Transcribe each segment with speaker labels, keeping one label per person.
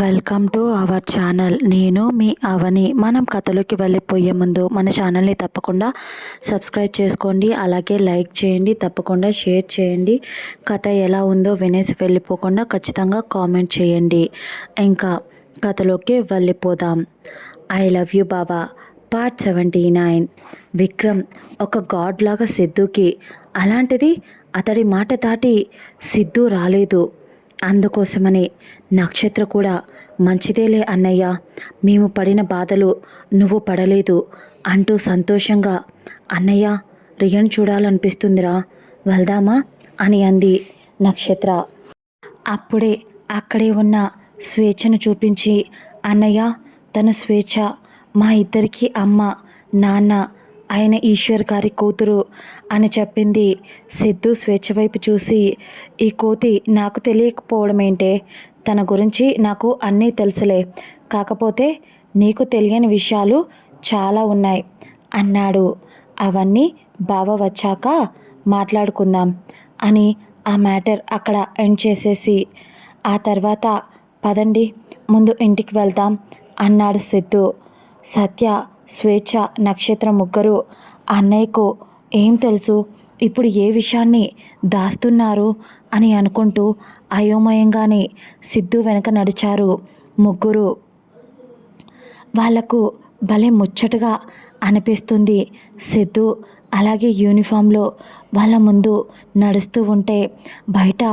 Speaker 1: Welcome to our channel. నేను మీ అవని. మనం కథలోకి వెళ్ళిపోయే ముందు మన ఛానల్ని తప్పకుండా సబ్స్క్రైబ్ చేసుకోండి, అలాగే లైక్ చేయండి, తప్పకుండా షేర్ చేయండి. కథ ఎలా ఉందో వినేసి వెళ్ళిపోకుండా ఖచ్చితంగా కామెంట్ చేయండి. ఇంకా కథలోకి వెళ్ళిపోదాం. I love you Baba part 79. Vikram ఒక గాడ్ లాగా సిద్ధుకి, అలాంటిది అతడి మాట దాటి సిద్ధు రాలేదు. అందుకోసమని నక్షత్ర కూడా మంచిదేలే అన్నయ్య, మేము పడిన బాధలు నువ్వు పడలేదు అంటూ సంతోషంగా, అన్నయ్య రియన్ చూడాలనిపిస్తుందిరా, వెళ్దామా అని అంది నక్షత్ర. అప్పుడే అక్కడే ఉన్న స్వేచ్ఛను చూపించి, అన్నయ్య తన స్వేచ్ఛ మా ఇద్దరికి అమ్మ నాన్న ఆయన ఈశ్వర్ గారి కూతురు అని చెప్పింది. సిద్ధు స్వేచ్ఛ వైపు చూసి, ఈ కోతి నాకు తెలియకపోవడం ఏంటే, తన గురించి నాకు అన్నీ తెలుసులే, కాకపోతే నీకు తెలియని విషయాలు చాలా ఉన్నాయి అన్నాడు. అవన్నీ బావ వచ్చాక మాట్లాడుకుందాం అని ఆ మ్యాటర్ అక్కడ ఎండ్ చేసేసి, ఆ తర్వాత పదండి ముందు ఇంటికి వెళ్దాం అన్నాడు సిద్ధు. సత్య, స్వేచ్ఛ, నక్షత్రం ముగ్గురు అన్నయ్యకు ఏం తెలుసు, ఇప్పుడు ఏ విషయాన్ని దాస్తున్నారు అని అనుకుంటూ అయోమయంగానే సిద్ధు వెనక నడిచారు ముగ్గురు. వాళ్లకు భలే ముచ్చటగా అనిపిస్తుంది. సిద్ధు అలాగే యూనిఫామ్లో వాళ్ళ ముందు నడుస్తూ ఉంటే బయట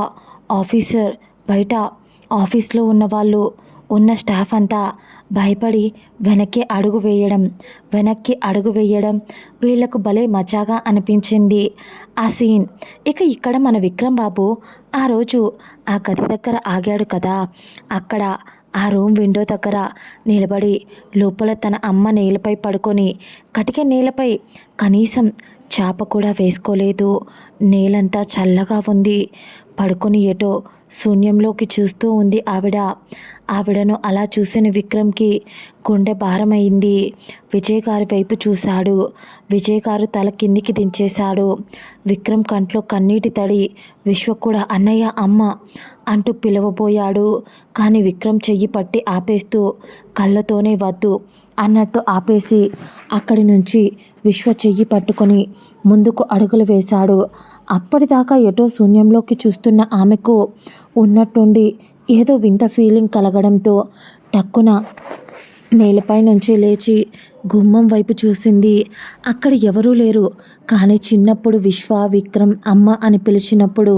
Speaker 1: బయట ఆఫీస్లో ఉన్న వాళ్ళు, ఉన్న స్టాఫ్ అంతా భయపడి వెనక్కి అడుగు వేయడం వీళ్లకు భలే మజాగా అనిపించింది ఆ సీన్. ఇక ఇక్కడ మన విక్రమ్ బాబు ఆ రోజు ఆ గది దగ్గర ఆగాడు కదా, అక్కడ ఆ రూమ్ విండో దగ్గర నిలబడి లోపల తన అమ్మ నేలపై పడుకొని, కటిక నేలపై కనీసం చాప కూడా వేసుకోలేదు. నేలంతా చల్లగా ఉంది. పడుకొని ఎటో శూన్యంలోకి చూస్తూ ఉంది ఆవిడను అలా చూసిన విక్రమ్కి గుండె భారమైంది. విజయ్ గారి వైపు చూశాడు. విజయ్ గారు తల కిందికి దించేశాడు. విక్రమ్ కంట్లో కన్నీటి తడి. విశ్వ కూడా అన్నయ్య అమ్మ అంటూ పిలవబోయాడు. కానీ విక్రమ్ చెయ్యి పట్టి ఆపేస్తూ, కళ్ళతోనే వద్దు అన్నట్టు ఆపేసి అక్కడి నుంచి విశ్వ చెయ్యి పట్టుకొని ముందుకు అడుగులు వేశాడు. అప్పటిదాకా ఎటో శూన్యంలోకి చూస్తున్న ఆమెకు ఉన్నట్టుండి ఏదో వింత ఫీలింగ్ కలగడంతో టక్కున నేలపై నుంచి లేచి గుమ్మం వైపు చూసింది. అక్కడ ఎవరూ లేరు. కానీ చిన్నప్పుడు విశ్వ, విక్రమ్, అమ్మ అని పిలిచినప్పుడు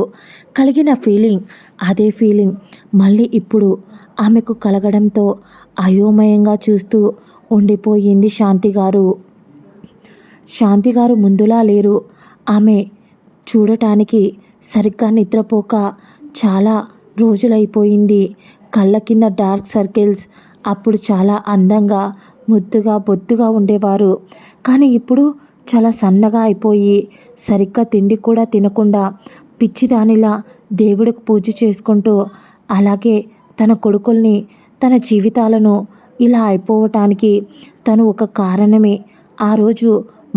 Speaker 1: కలిగిన ఫీలింగ్, అదే ఫీలింగ్ మళ్ళీ ఇప్పుడు ఆమెకు కలగడంతో అయోమయంగా చూస్తూ ఉండిపోయింది శాంతిగారు ముందులా లేరు. ఆమె చూడటానికి సరిగ్గా నిద్రపోక చాలా రోజులైపోయింది. కళ్ళ కింద డార్క్ సర్కిల్స్. అప్పుడు చాలా అందంగా, ముద్దుగా, బొద్దుగా ఉండేవారు. కానీ ఇప్పుడు చాలా సన్నగా అయిపోయి, సరిగ్గా తిండి కూడా తినకుండా పిచ్చిదానిలా దేవుడికి పూజ చేసుకుంటూ, అలాగే తన కొడుకుల్ని, తన జీవితాలను ఇలా అయిపోవటానికి తను ఒక కారణమే. ఆ రోజు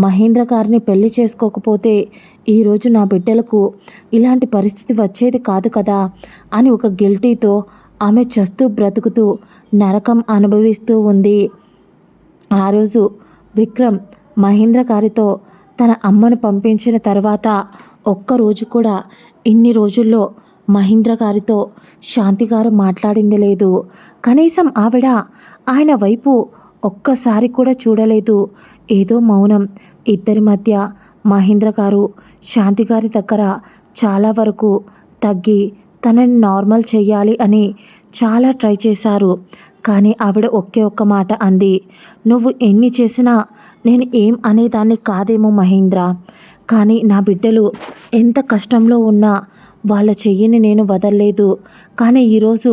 Speaker 1: మహేంద్ర గారిని పెళ్లి చేసుకోకపోతే ఈరోజు నా బిడ్డలకు ఇలాంటి పరిస్థితి వచ్చేది కాదు కదా అని ఒక గిల్టీతో ఆమె చస్తూ బ్రతుకుతూ నరకం అనుభవిస్తూ ఉంది. ఆ రోజు విక్రమ్ మహేంద్ర గారితో తన అమ్మను పంపించిన తర్వాత ఒక్కరోజు కూడా ఇన్ని రోజుల్లో మహేంద్ర గారితో శాంతి గారు మాట్లాడింది లేదు. కనీసం ఆవిడ ఆయన వైపు ఒక్కసారి కూడా చూడలేదు. ఏదో మౌనం ఇద్దరి మధ్య. మహేంద్ర గారు శాంతి గారి దగ్గర చాలా వరకు తగ్గి తనని నార్మల్ చెయ్యాలి అని చాలా ట్రై చేశారు. కానీ ఆవిడ ఒకే ఒక్క మాట అంది, నువ్వు ఎన్ని చేసినా నేను ఏం అనేదాన్ని కాదేమో మహేంద్ర, కానీ నా బిడ్డలు ఎంత కష్టంలో ఉన్నా వాళ్ళ చెయ్యిని నేను వదలలేదు. కానీ ఈరోజు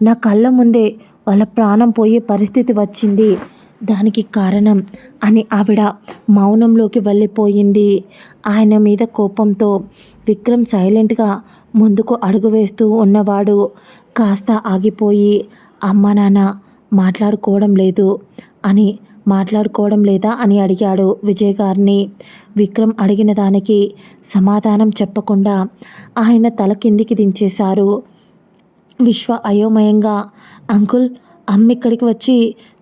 Speaker 1: నా కళ్ళ ముందే వాళ్ళ ప్రాణం పోయే పరిస్థితి వచ్చింది. దానికి కారణం అని ఆవిడ మౌనంలోకి వెళ్ళిపోయింది. ఆయన మీద కోపంతో విక్రమ్ సైలెంట్గా ముందుకు అడుగు వేస్తూ ఉన్నవాడు కాస్త ఆగిపోయి, అమ్మ నాన్న మాట్లాడుకోవడం లేదా అని అడిగాడు విజయ్ గారిని. విక్రమ్ అడిగిన దానికి సమాధానం చెప్పకుండా ఆయన తల కిందికి దించేశారు. విశ్వ అయోమయంగా, అంకుల్, అమ్మ ఇక్కడికి వచ్చి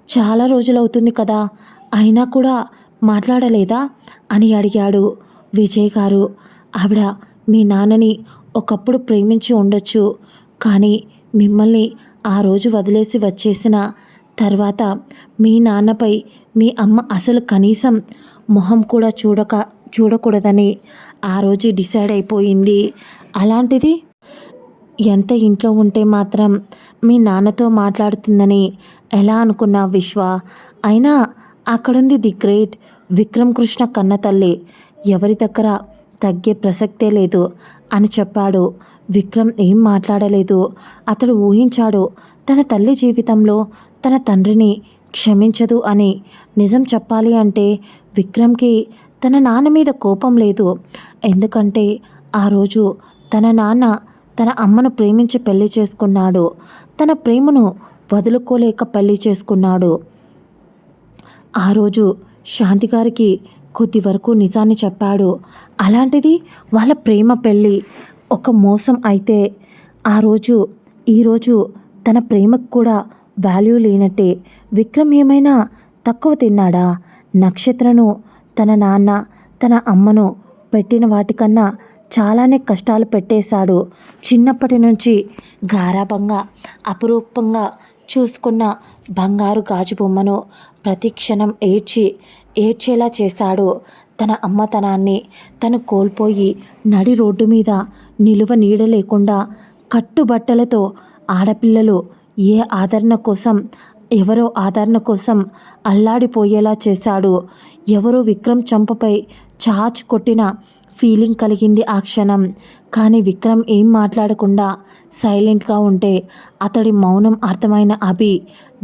Speaker 1: చాలా రోజులవుతుంది కదా, అయినా కూడా మాట్లాడలేదా అని అడిగాడు. విజయ్ గారు, ఆవిడ మీ నాన్నని ఒకప్పుడు ప్రేమించి ఉండొచ్చు, కానీ మిమ్మల్ని ఆ రోజు వదిలేసి వచ్చేసిన తర్వాత మీ నాన్నపై మీ అమ్మ అసలు కనీసం మొహం కూడా చూడకూడదని ఆ రోజు డిసైడ్ అయిపోయింది. అలాంటిది ఎంత ఇంట్లో ఉంటే మాత్రం మీ నాన్నతో మాట్లాడుతుందని ఎలా అనుకున్నావు విశ్వ? అయినా అక్కడుంది ది గ్రేట్ విక్రమ్ కృష్ణ కన్న తల్లి, ఎవరి దగ్గర తగ్గే ప్రసక్తే లేదు అని చెప్పాడు. విక్రమ్ ఏం మాట్లాడలేదు. అతడు ఊహించాడు తన తల్లి జీవితంలో తన తండ్రిని క్షమించదు అని. నిజం చెప్పాలి అంటే విక్రమ్కి తన నాన్న మీద కోపం లేదు. ఎందుకంటే ఆ రోజు తన నాన్న తన అమ్మను ప్రేమించి పెళ్లి చేసుకున్నాడు. తన ప్రేమను వదులుకోలేక పెళ్లి చేసుకున్నాడు. ఆ రోజు శాంతి గారికి కొద్ది వరకు నిజాన్ని చెప్పాడు. అలాంటిది వాళ్ళ ప్రేమ పెళ్ళి ఒక మోసం అయితే ఈరోజు తన ప్రేమకు కూడా వాల్యూ లేనట్టే. విక్రమ్ ఏమైనా తక్కువ తిన్నాడా? నక్షత్రను తన నాన్న తన అమ్మను పెట్టిన వాటికన్నా చాలానే కష్టాలు పెట్టేశాడు. చిన్నప్పటి నుంచి గారాబంగా అపురూపంగా చూసుకున్న బంగారు గాజు బొమ్మను ప్రతి క్షణం ఏడ్చేలా చేశాడు. తన అమ్మతనాన్ని తను కోల్పోయి నడి రోడ్డు మీద నిలువ నీడ లేకుండా కట్టుబట్టలతో ఆడపిల్లలు ఎవరో ఆదరణ కోసం అల్లాడిపోయేలా చేశాడు. ఎవరో విక్రమ్ చంపపై చాచ్ కొట్టిన ఫీలింగ్ కలిగింది ఆ క్షణం. కానీ విక్రమ్ ఏం మాట్లాడకుండా సైలెంట్గా ఉంటే అతడి మౌనం అర్థమైన అభి,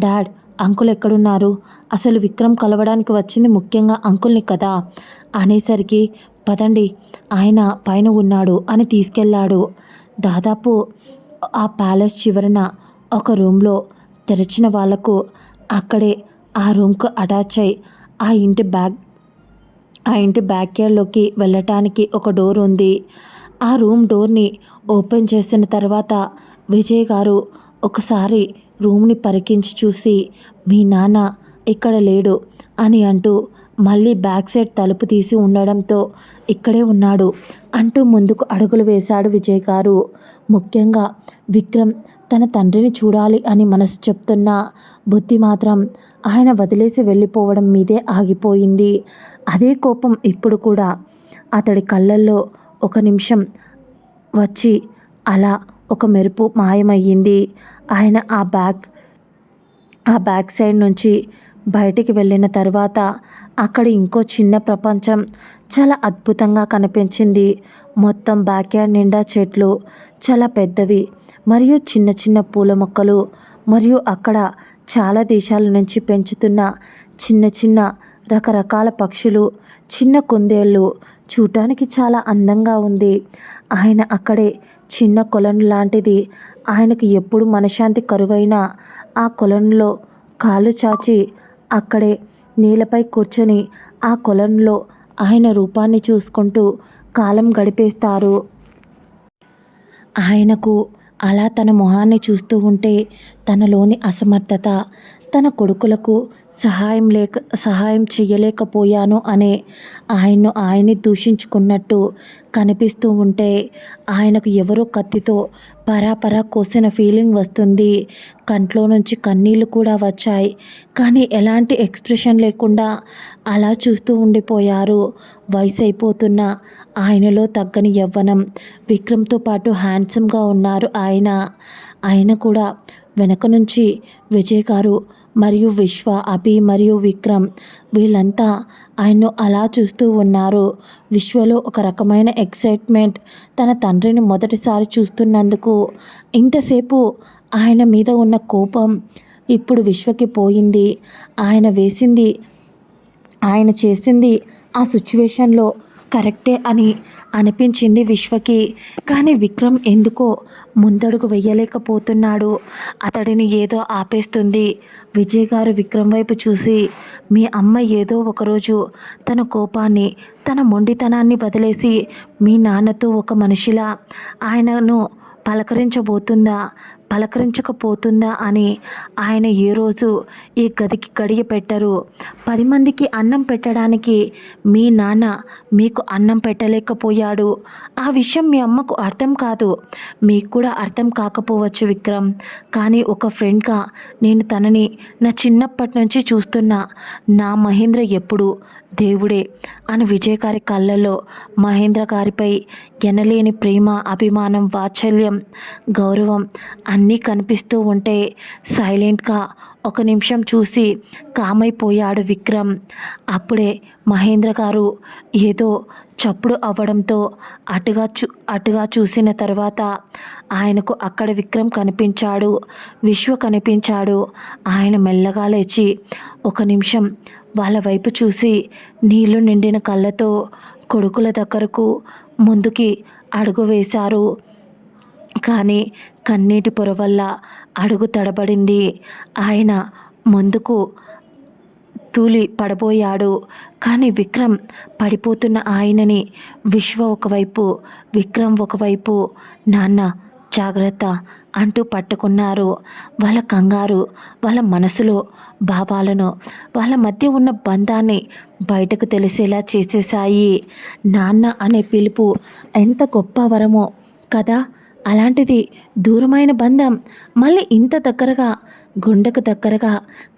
Speaker 1: డాడ్, అంకుల్ ఎక్కడున్నారు? అసలు విక్రమ్ కలవడానికి వచ్చింది ముఖ్యంగా అంకుల్ని కదా అనేసరికి, పదండి, ఆయన పైన ఉన్నాడు అని తీసుకెళ్ళాడు. దాదాపు ఆ ప్యాలెస్ చివరన ఒక రూమ్లో తెరిచిన వాళ్లకు అక్కడే ఆ రూమ్కు అటాచ్ అయి ఆ ఇంటి బ్యాక్ యార్డ్లోకి వెళ్ళటానికి ఒక డోర్ ఉంది. ఆ రూమ్ డోర్ని ఓపెన్ చేసిన తర్వాత విజయ్ గారు ఒకసారి రూమ్ని పరికించి చూసి, మీ నాన్న ఇక్కడ లేడు అని అంటూ మళ్ళీ బ్యాక్ సైడ్ తలుపు తీసి ఉండడంతో ఇక్కడే ఉన్నాడు అంటూ ముందుకు అడుగులు వేశాడు విజయ్ గారు. ముఖ్యంగా విక్రమ్ తన తండ్రిని చూడాలి అని మనసు చెప్తున్నా బుద్ధి మాత్రం ఆయన వదిలేసి వెళ్ళిపోవడం మీదే ఆగిపోయింది. అదే కోపం ఇప్పుడు కూడా అతడి కళ్ళల్లో ఒక నిమిషం వచ్చి అలా ఒక మెరుపు మాయమయ్యింది. ఆయన ఆ బ్యాక్ సైడ్ నుంచి బయటికి వెళ్ళిన తర్వాత అక్కడ ఇంకో చిన్న ప్రపంచం చాలా అద్భుతంగా కనిపించింది. మొత్తం బ్యాక్ యార్డ్ నిండా చెట్లు, చాలా పెద్దవి మరియు చిన్న చిన్న పూల మొక్కలు, మరియు అక్కడ చాలా దేశాల నుంచి పెంచుతున్న చిన్న చిన్న రకరకాల పక్షులు, చిన్న కుందేళ్ళు చూడటానికి చాలా అందంగా ఉంది. ఆయన అక్కడే చిన్న కొలను లాంటిది, ఆయనకు ఎప్పుడు మనశ్శాంతి కరువైనా ఆ కొలనులో కాళ్ళు చాచి అక్కడే నేలపై కూర్చొని ఆ కొలనులో ఆయన రూపాన్ని చూసుకుంటూ కాలం గడిపేస్తారు. ఆయనకు అలా తన మొహాన్ని చూస్తూ ఉంటే తనలోని అసమర్థత, తన కొడుకులకు సహాయం చేయలేకపోయాను అనే ఆయన్ని దూషించుకున్నట్టు కనిపిస్తూ ఉంటే ఆయనకు ఎవరో కత్తితో పరాపరా కోసిన ఫీలింగ్ వస్తుంది. కంట్లో నుంచి కన్నీళ్లు కూడా వచ్చాయి. కానీ ఎలాంటి ఎక్స్ప్రెషన్ లేకుండా అలా చూస్తూ ఉండిపోయారు. వయసు అయిపోతున్న ఆయనలో తగ్గని యవ్వనం. విక్రమ్తో పాటు హ్యాండ్సమ్గా ఉన్నారు ఆయన కూడా వెనక నుంచి విజయ్ గారు మరియు విశ్వ, అభి మరియు విక్రమ్ వీళ్ళంతా ఆయన్ను అలా చూస్తూ ఉన్నారు. విశ్వలో ఒక రకమైన ఎక్సైట్మెంట్, తన తండ్రిని మొదటిసారి చూస్తున్నందుకు. ఇంతసేపు ఆయన మీద ఉన్న కోపం ఇప్పుడు విశ్వకి పోయింది. ఆయన చేసింది ఆ సిచ్యువేషన్లో కరెక్టే అని అనిపించింది విశ్వకి. కానీ విక్రమ్ ఎందుకో ముందడుగు వెయ్యలేకపోతున్నాడు. అతడిని ఏదో ఆపేస్తుంది. విజయ్ గారు విక్రమ్ వైపు చూసి, మీ అమ్మ ఏదో ఒకరోజు తన కోపాన్ని, తన మొండితనాన్ని వదిలేసి మీ నాన్నతో ఒక మనిషిలా ఆయనను పలకరించబోతుందా? పలకరించకపోతుందా అని ఆయన ఏ రోజు ఈ గదికి గడియ పెట్టరు. 10 మందికి అన్నం పెట్టడానికి మీ నాన్న మీకు అన్నం పెట్టలేకపోయాడు. ఆ విషయం మీ అమ్మకు అర్థం కాదు. మీకు కూడా అర్థం కాకపోవచ్చు విక్రమ్. కానీ ఒక ఫ్రెండ్గా నేను తనని నా చిన్నప్పటి నుంచి చూస్తున్నా. నా మహేంద్ర ఎప్పుడు దేవుడే అని విజయ్ గారి కళ్ళల్లో మహేంద్ర గారిపై ఎనలేని ప్రేమ, అభిమానం, వాత్సల్యం, గౌరవం అన్నీ కనిపిస్తూ ఉంటే సైలెంట్గా ఒక నిమిషం చూసి కామైపోయాడు విక్రమ్. అప్పుడే మహేంద్ర గారు ఏదో చప్పుడు అవ్వడంతో అటుగా చూసిన తర్వాత ఆయనకు అక్కడ విక్రమ్ కనిపించాడు, విశ్వ కనిపించాడు. ఆయన మెల్లగా లేచి ఒక నిమిషం వాళ్ళ వైపు చూసి నీళ్లు నిండిన కళ్ళతో కొడుకుల దగ్గరకు ముందుకి అడుగు వేశారు. కానీ కన్నీటి పొర వల్ల అడుగు తడబడింది. ఆయన ముందుకు తూలి పడబోయాడు. కానీ విక్రమ్ పడిపోతున్న ఆయనని విశ్వ ఒకవైపు, విక్రమ్ ఒకవైపు నాన్న జాగ్రత్త అంటూ పట్టుకున్నారు. వాళ్ళ కంగారు, వాళ్ళ మనసులో భావాలను, వాళ్ళ మధ్య ఉన్న బంధాన్ని బయటకు తెలిసేలా చేసేశాయి. నాన్న అనే పిలుపు ఎంత గొప్ప వరమో కదా. అలాంటిది దూరమైన బంధం మళ్ళీ ఇంత దగ్గరగా, గుండెకు దగ్గరగా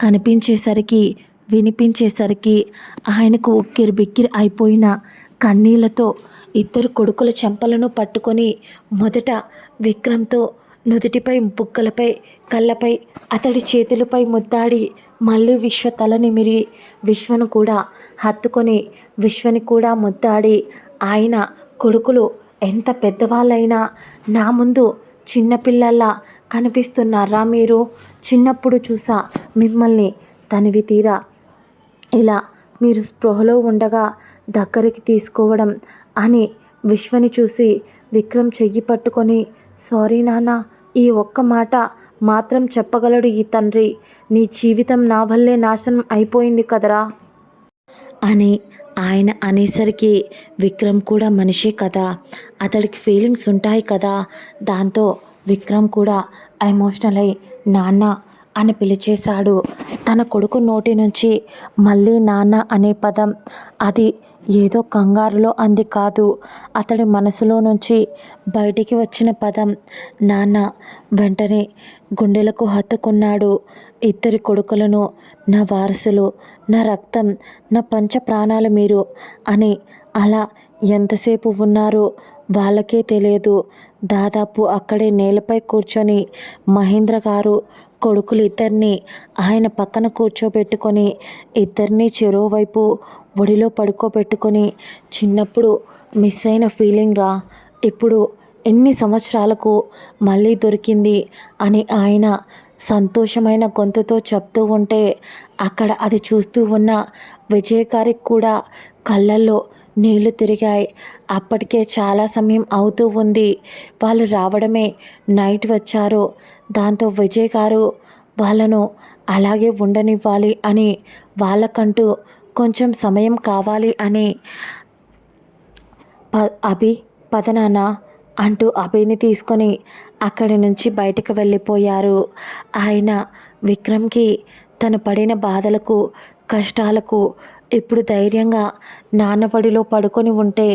Speaker 1: కనిపించేసరికి, వినిపించేసరికి ఆయనకు ఉక్కిరి బిక్కిరి అయిపోయిన కన్నీళ్లతో ఇద్దరు కొడుకుల చెంపలను పట్టుకొని మొదట విక్రమ్తో నుదుటిపై, బుగ్గలపై, కళ్ళపై, అతడి చేతులపై ముద్దాడి మళ్ళీ విశ్వ తల నిమిరి విశ్వను కూడా హత్తుకొని విశ్వని కూడా ముద్దాడి, ఆయన కొడుకులు ఎంత పెద్దవాళ్ళైనా నా ముందు చిన్నపిల్లల్లా కనిపిస్తున్నారా మీరు? చిన్నప్పుడు చూసా మిమ్మల్ని తనివి తీరా ఇలా మీరు స్పృహలో ఉండగా దగ్గరికి తీసుకోవడం అని విశ్వని చూసి విక్రమ్ చెయ్యి పట్టుకొని సారీ నాన్న, ఈ ఒక్క మాట మాత్రం చెప్పగలడు ఈ తండ్రి. నీ జీవితం నా వల్లే నాశనం అయిపోయింది కదరా అని ఆయన అనేసరికి విక్రమ్ కూడా మనిషే కదా, అతడికి ఫీలింగ్స్ ఉంటాయి కదా. దాంతో విక్రమ్ కూడా ఎమోషనల్ అయి నాన్న అని పిలిచేశాడు. తన కొడుకు నోటి నుంచి మళ్ళీ నాన్న అనే పదం అది ఏదో కంగారులో అంది కాదు, అతడి మనసులో నుంచి బయటికి వచ్చిన పదం. నాన్న వెంటనే గుండెలకు హత్తుకున్నాడు. ఇద్దరి కొడుకులను నా వారసులు, నా రక్తం, నా పంచ ప్రాణాలు మీరు అని అలా ఎంతసేపు ఉన్నారో వాళ్ళకే తెలియదు. దాదాపు అక్కడే నేలపై కూర్చొని మహేంద్ర గారు కొడుకులు ఇద్దరిని ఆయన పక్కన కూర్చోబెట్టుకొని ఇద్దరినీ చెరోవైపు ఒడిలో పడుకోబెట్టుకొని చిన్నప్పుడు మిస్ అయిన ఫీలింగ్ రా ఇప్పుడు ఎన్ని సంవత్సరాలకు మళ్ళీ దొరికింది అని ఆయన సంతోషమైన గొంతుతో చెప్తూ ఉంటే అక్కడ అది చూస్తూ ఉన్న విజయ్ గారికి కూడా కళ్ళల్లో నీళ్లు తిరిగాయి. అప్పటికే చాలా సమయం అవుతూ ఉంది. వాళ్ళు రావడమే నైట్ వచ్చారు. దాంతో విజయ్ గారు వాళ్ళను అలాగే ఉండనివ్వాలి అని, వాళ్ళకంటూ కొంచెం సమయం కావాలి అని అభి పదనాన్న అంటూ అభిని తీసుకొని అక్కడి నుంచి బయటకు వెళ్ళిపోయారు. ఆయన విక్రమ్కి తను పడిన బాధలకు, కష్టాలకు ఇప్పుడు ధైర్యంగా నాన్నబడిలో పడుకొని ఉంటే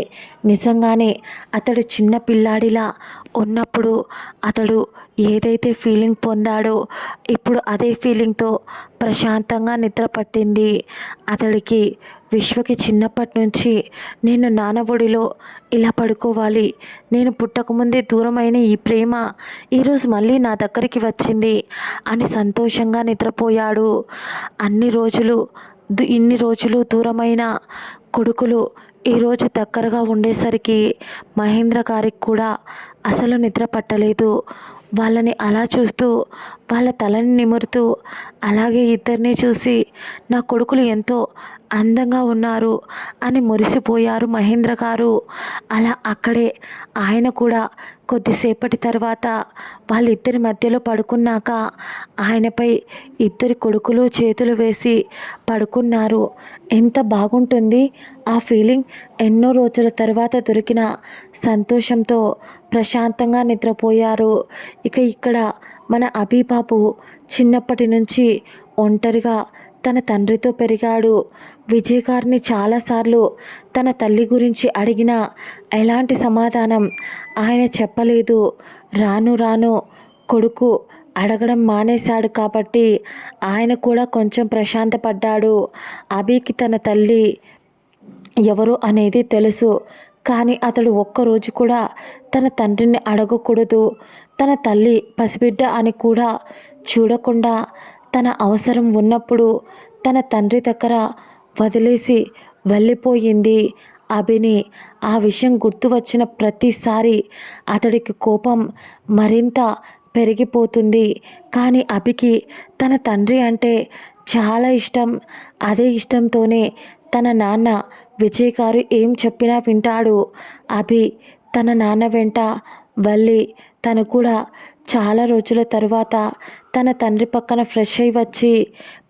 Speaker 1: నిజంగానే అతడు చిన్న పిల్లాడిలా ఉన్నప్పుడు అతడు ఏదైతే ఫీలింగ్ పొందాడో ఇప్పుడు అదే ఫీలింగ్తో ప్రశాంతంగా నిద్ర పట్టింది అతడికి. విశ్వకి చిన్నప్పటి నుంచి నేను నాన్నబడిలో ఇలా పడుకోవాలి, నేను పుట్టకముందే దూరమైన ఈ ప్రేమ ఈరోజు మళ్ళీ నా దగ్గరికి వచ్చింది అని సంతోషంగా నిద్రపోయాడు. ఇన్ని రోజులు దూరమైన కొడుకులు ఈరోజు దగ్గరగా ఉండేసరికి మహేంద్ర గారికి కూడా అసలు నిద్ర పట్టలేదు. వాళ్ళని అలా చూస్తూ, వాళ్ళ తలని నిమురుతూ, అలాగే ఇద్దరిని చూసి నా కొడుకులు ఎంతో అందంగా ఉన్నారు అని మురిసిపోయారు మహేంద్ర గారు. అలా అక్కడే ఆయన కూడా కొద్దిసేపటి తర్వాత వాళ్ళిద్దరి మధ్యలో పడుకున్నాక ఆయనపై ఇద్దరి కొడుకులు చేతులు వేసి పడుకున్నారు. ఎంత బాగుంటుంది ఆ ఫీలింగ్. ఎన్నో రోజుల తర్వాత దొరికిన సంతోషంతో ప్రశాంతంగా నిద్రపోయారు. ఇక ఇక్కడ మన అభిబాబు చిన్నప్పటి నుంచి ఒంటరిగా తన తండ్రితో పెరిగాడు. విజయ్ గారిని చాలాసార్లు తన తల్లి గురించి అడిగినా ఎలాంటి సమాధానం ఆయన చెప్పలేదు. రాను రాను కొడుకు అడగడం మానేశాడు కాబట్టి ఆయన కూడా కొంచెం ప్రశాంతపడ్డాడు. అభికి తన తల్లి ఎవరు అనేది తెలుసు, కానీ అతడు ఒక్కరోజు కూడా తన తండ్రిని అడగకూడదు. తన తల్లి పసిబిడ్డ అని కూడా చూడకుండా తన అవసరం ఉన్నప్పుడు తన తండ్రి దగ్గర వదిలేసి వెళ్ళిపోయింది అభిని. ఆ విషయం గుర్తు వచ్చిన ప్రతిసారి అతడికి కోపం మరింత పెరిగిపోతుంది. కానీ అభికి తన తండ్రి అంటే చాలా ఇష్టం. అదే ఇష్టంతోనే తన నాన్న విజయ్ గారు ఏం చెప్పినా వింటాడు. అభి తన నాన్న వెంట వెళ్ళి తను కూడా చాలా రోజుల తరువాత తన తండ్రి పక్కన ఫ్రెష్ అయి వచ్చి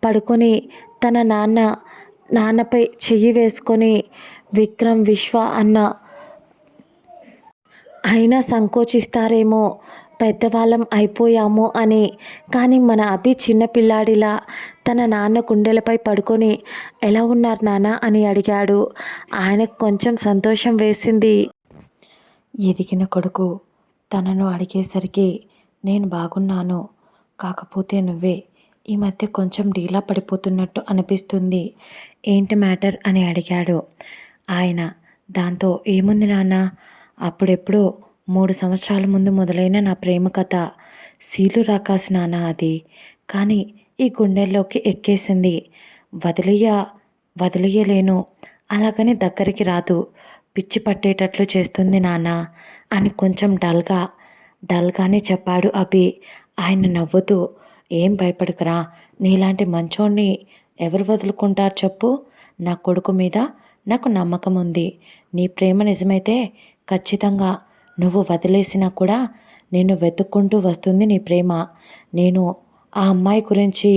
Speaker 1: పడుకొని తన నాన్నపై చెయ్యి వేసుకొని విక్రమ్, విశ్వ అన్న అయినా సంకోచిస్తారేమో, పెద్దవాళ్ళం అయిపోయాము అని. కానీ మన అభి చిన్నపిల్లాడిలా తన నాన్న గుండెలపై పడుకొని ఎలా ఉన్నారు నాన్న అని అడిగాడు. ఆయనకు కొంచెం సంతోషం వేసింది. ఎదిగిన కొడుకు తనను అడిగేసరికి నేను బాగున్నాను, కాకపోతే నువ్వే ఈ మధ్య కొంచెం డీలా పడిపోతున్నట్టు అనిపిస్తుంది, ఏంటి మ్యాటర్ అని అడిగాడు ఆయన. దాంతో ఏముంది నాన్న, అప్పుడెప్పుడో 3 సంవత్సరాల ముందు మొదలైన నా ప్రేమ కథ సీలు రాకాసి నాన్న అది. కానీ ఈ గుండెల్లోకి ఎక్కేసింది, వదిలేయలేను, అలాగని దగ్గరికి రాదు, పిచ్చి పట్టేటట్లు చేస్తుంది నాన్న అని కొంచెం డల్గానే చెప్పాడు అభి. ఆయన నవ్వుతూ, ఏం భయపడకురా, నీలాంటి మంచోణ్ణి ఎవరు వదులుకుంటారు చెప్పు, నా కొడుకు మీద నాకు నమ్మకం ఉంది. నీ ప్రేమ నిజమైతే ఖచ్చితంగా నువ్వు వదిలేసినా కూడా నిన్ను వెతుక్కుంటూ వస్తుంది నీ ప్రేమ. నేను ఆ అమ్మాయి గురించి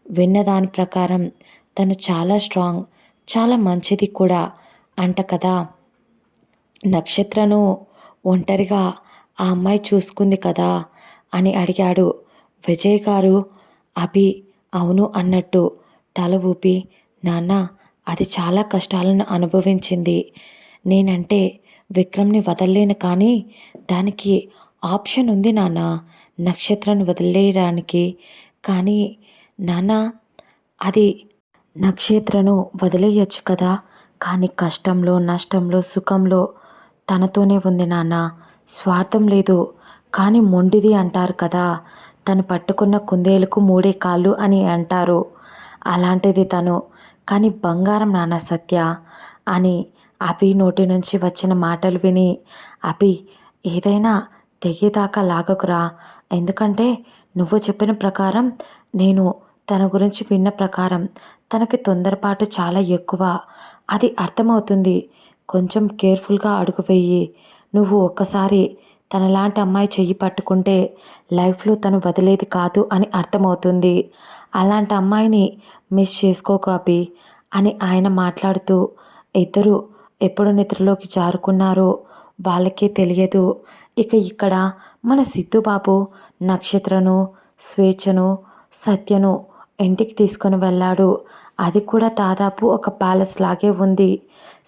Speaker 1: విన్నదాని ప్రకారం తను చాలా స్ట్రాంగ్, చాలా మంచిది కూడా అంట కదా. నక్షత్రను ఒంటరిగా ఆ అమ్మాయి చూసుకుంది కదా అని అడిగాడు విజయ్ గారు. అభి అవును అన్నట్టు తల ఊపి, నాన్న అది చాలా కష్టాలను అనుభవించింది. నేనంటే విక్రమ్ని వదలలేను, కానీ దానికి ఆప్షన్ ఉంది నాన్న, నక్షత్రాన్ని వదిలేయడానికి. కానీ నాన్న అది నక్షత్రను వదిలేయచ్చు కదా, కానీ కష్టంలో నష్టంలో సుఖంలో తనతోనే ఉంది నాన్న, స్వార్థం లేదు, కానీ మొండిది అంటారు కదా, తను పట్టుకున్న కుందేలకు 3 కాళ్ళు అని అంటారు, అలాంటిది తను. కానీ బంగారం నాన్న సత్య అని అభి నోటి నుంచి వచ్చిన మాటలు విని, అభి ఏదైనా తెగేదాకా లాగకురా, ఎందుకంటే నువ్వు చెప్పిన ప్రకారం, నేను తన గురించి విన్న ప్రకారం తనకి తొందరపాటు చాలా ఎక్కువ, అది అర్థమవుతుంది. కొంచెం కేర్ఫుల్గా అడుగు వేయి. నువ్వు ఒక్కసారి తనలాంటి అమ్మాయి చెయ్యి పట్టుకుంటే లైఫ్లో తను వదిలేది కాదు అని అర్థమవుతుంది. అలాంటి అమ్మాయిని మిస్ చేసుకోకు అభి అని ఆయన మాట్లాడుతూ, ఇద్దరు ఎప్పుడు నిద్రలోకి జారుకున్నారో వాళ్ళకే తెలియదు. ఇక ఇక్కడ మన సిద్ధుబాబు నక్షత్రను, స్వేచ్ఛను, సత్యను ఇంటికి తీసుకొని వెళ్ళాడు. అది కూడా దాదాపు ఒక ప్యాలెస్ లాగే ఉంది.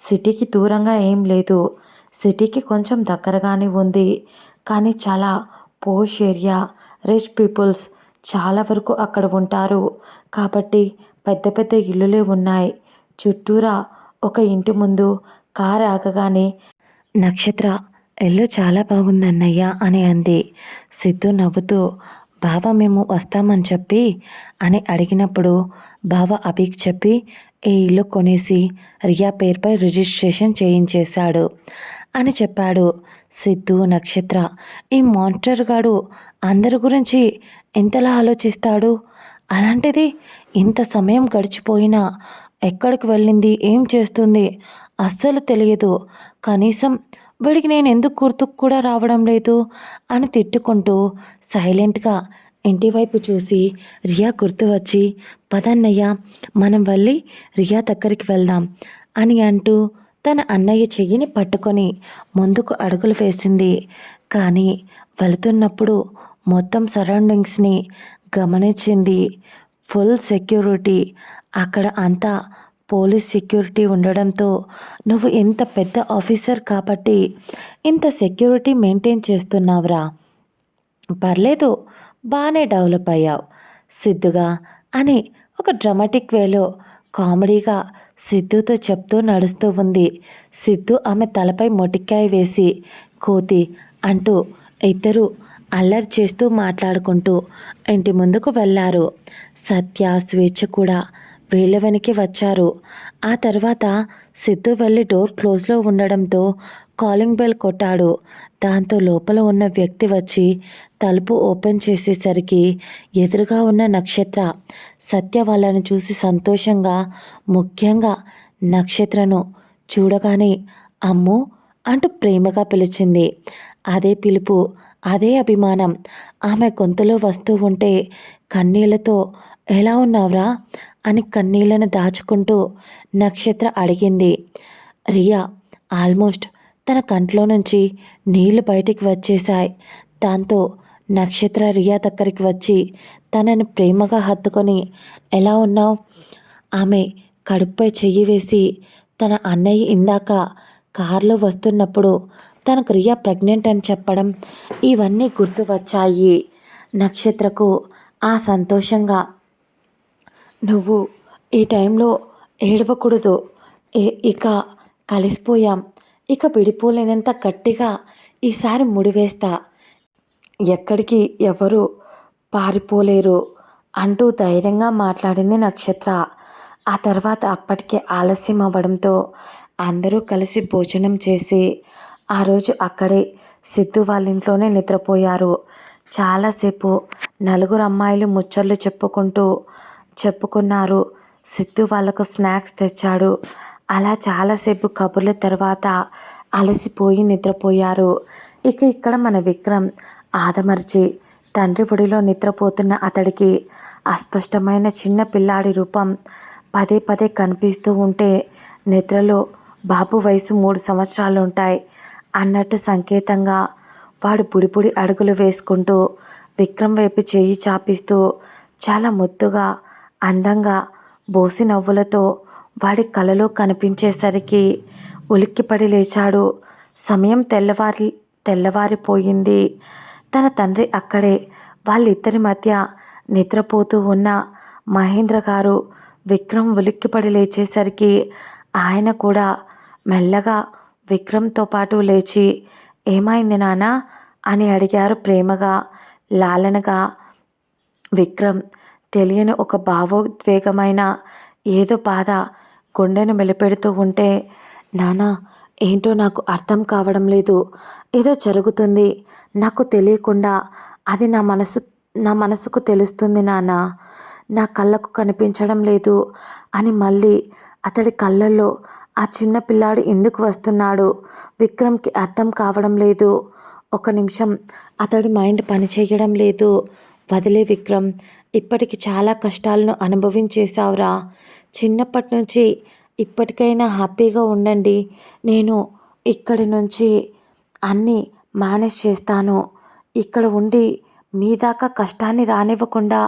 Speaker 1: సిటీకి దూరంగా ఏం లేదు, సిటీకి కొంచెం దగ్గరగానే ఉంది, కానీ చాలా పోష్ ఏరియా, రిచ్ పీపుల్స్ చాలా వరకు అక్కడ ఉంటారు కాబట్టి పెద్ద పెద్ద ఇల్లులే ఉన్నాయి. చుట్టూరా ఒక ఇంటి ముందు కారు ఆగగానే, నక్షత్ర ఇల్లు చాలా బాగుందన్నయ్య అని అంది. సిద్ధు నవ్వుతూ, బావ మేము వస్తామని చెప్పి అని అడిగినప్పుడు బావ అభికి చెప్పి ఈ ఇల్లు కొనేసి రియా పేరుపై రిజిస్ట్రేషన్ చేయించేశాడు అని చెప్పాడు. సిద్ధు, నక్షత్ర, ఈ మానిటర్ గాడు అందరి గురించి ఎంతలా ఆలోచిస్తాడు, అలాంటిది ఇంత సమయం గడిచిపోయినా ఎక్కడికి వెళ్ళింది, ఏం చేస్తుంది అస్సలు తెలియదు, కనీసం వీడికి నేను ఎందుకు గుర్తుకు కూడా రావడం లేదు అని తిట్టుకుంటూ సైలెంట్గా ఇంటి వైపు చూసి రియా గుర్తు వచ్చి, పదన్నయ్య మనం వెళ్ళి రియా దగ్గరికి వెళ్దాం అని అంటూ తన అన్నయ్య చెయ్యిని పట్టుకొని ముందుకు అడుగులు వేసింది. కానీ వెళుతున్నప్పుడు మొత్తం సరౌండింగ్స్ని గమనించింది. ఫుల్ సెక్యూరిటీ, అక్కడ అంతా పోలీస్ సెక్యూరిటీ ఉండడంతో నువ్వు ఇంత పెద్ద ఆఫీసర్ కాబట్టి ఇంత సెక్యూరిటీ మెయింటైన్ చేస్తున్నావురా, పర్లేదు, బాగానే డెవలప్ అయ్యావు సిద్ధుగా అని ఒక డ్రామాటిక్ వేలో కామెడీగా సిద్ధుతో చెప్తూ నడుస్తూ ఉంది. సిద్ధు ఆమె తలపై మొటిక్కాయ వేసి కోతి అంటూ ఇద్దరు అల్లరి చేస్తూ మాట్లాడుకుంటూ ఇంటి ముందుకు వెళ్ళారు. సత్య, స్వేచ్ఛ కూడా వీళ్ళ వెనక్కి వచ్చారు. ఆ తర్వాత సిద్ధు వెళ్ళి డోర్ క్లోజ్లో ఉండడంతో కాలింగ్ బెల్ కొట్టాడు. దాంతో లోపల ఉన్న వ్యక్తి వచ్చి తలుపు ఓపెన్ చేసేసరికి ఎదురుగా ఉన్న నక్షత్ర సత్య వాళ్ళని చూసి సంతోషంగా, ముఖ్యంగా నక్షత్రను చూడగానే అమ్ము అంటూ ప్రేమగా పిలిచింది. అదే పిలుపు, అదే అభిమానం ఆమె గొంతులో వస్తూ ఉంటే కన్నీళ్లతో ఎలా ఉన్నావురా అని కన్నీళ్లను దాచుకుంటూ నక్షత్ర అడిగింది. రియా ఆల్మోస్ట్ తన కంట్లో నుంచి నీళ్లు బయటికి వచ్చేశాయి. దాంతో నక్షత్ర రియా దగ్గరికి వచ్చి తనని ప్రేమగా హత్తుకొని ఎలా ఉన్నావు, ఆమె కడుపుపై చెయ్యి వేసి తన అన్నయ్య ఇందాక కారులో వస్తున్నప్పుడు తనకు రియా ప్రెగ్నెంట్ అని చెప్పడం ఇవన్నీ గుర్తు వచ్చాయి నక్షత్రకు. ఆ సంతోషంగా నువ్వు ఈ టైంలో ఏడవకూడదు, ఇక కలిసిపోయాం, ఇక విడిపోలేనంత గట్టిగా ఈసారి ముడివేస్తా, ఎక్కడికి ఎవరు పారిపోలేరు అంటూ ధైర్యంగా మాట్లాడింది నక్షత్ర. ఆ తర్వాత అప్పటికే ఆలస్యం అవ్వడంతో అందరూ కలిసి భోజనం చేసి ఆ రోజు అక్కడే సిద్ధు వాళ్ళ ఇంట్లోనే నిద్రపోయారు. చాలాసేపు నలుగురు అమ్మాయిలు ముచ్చట్లు చెప్పుకున్నారు. సిద్ధు వాళ్ళకు స్నాక్స్ తెచ్చాడు. అలా చాలాసేపు కబుర్ల తర్వాత అలసిపోయి నిద్రపోయారు. ఇక్కడ మన విక్రమ్ ఆదమర్చి తండ్రి ఒడిలో నిద్రపోతున్న అతడికి అస్పష్టమైన చిన్న పిల్లాడి రూపం పదే పదే కనిపిస్తూ ఉంటే నిద్రలో బాబు వయసు 3 సంవత్సరాలు ఉంటాయి అన్నట్టు సంకేతంగా వాడు బుడిబుడి అడుగులు వేసుకుంటూ విక్రమ్ వైపు చేయి చాపిస్తూ చాలా ముద్దుగా, అందంగా బోసి నవ్వులతో వాడి కలలో కనిపించేసరికి ఉలిక్కిపడి లేచాడు. సమయం తెల్లవారిపోయింది. తన తండ్రి అక్కడే వాళ్ళిద్దరి మధ్య నిద్రపోతూ ఉన్న మహేంద్ర గారు విక్రమ్ ఉలిక్కిపడి లేచేసరికి ఆయన కూడా మెల్లగా విక్రమ్తో పాటు లేచి ఏమైంది నాన్న అని అడిగారు ప్రేమగా, లాలనగా. విక్రమ్ తెలియని ఒక భావోద్వేగమైన ఏదో బాధ గుండెను మెలిపెడుతూ ఉంటే, నానా ఏంటో నాకు అర్థం కావడం లేదు, ఏదో జరుగుతుంది, నాకు తెలియకుండా అది నా మనసుకు తెలుస్తుంది నాన్న, నా కళ్ళకు కనిపించడం లేదు అని మళ్ళీ అతడి కళ్ళల్లో ఆ చిన్న పిల్లాడు ఎందుకు వస్తున్నాడు విక్రమ్కి అర్థం కావడం లేదు. ఒక నిమిషం అతడి మైండ్ పనిచేయడం లేదు. వదిలే విక్రమ్, ఇప్పటికి చాలా కష్టాలను అనుభవించేశావురా, చిన్నప్పటి నుంచి ఇప్పటికైనా హ్యాపీగా ఉండండి, నేను ఇక్కడి నుంచి అన్నీ మేనేజ్ చేస్తాను, ఇక్కడ ఉండి మీ దాకా కష్టాన్ని రానివ్వకుండా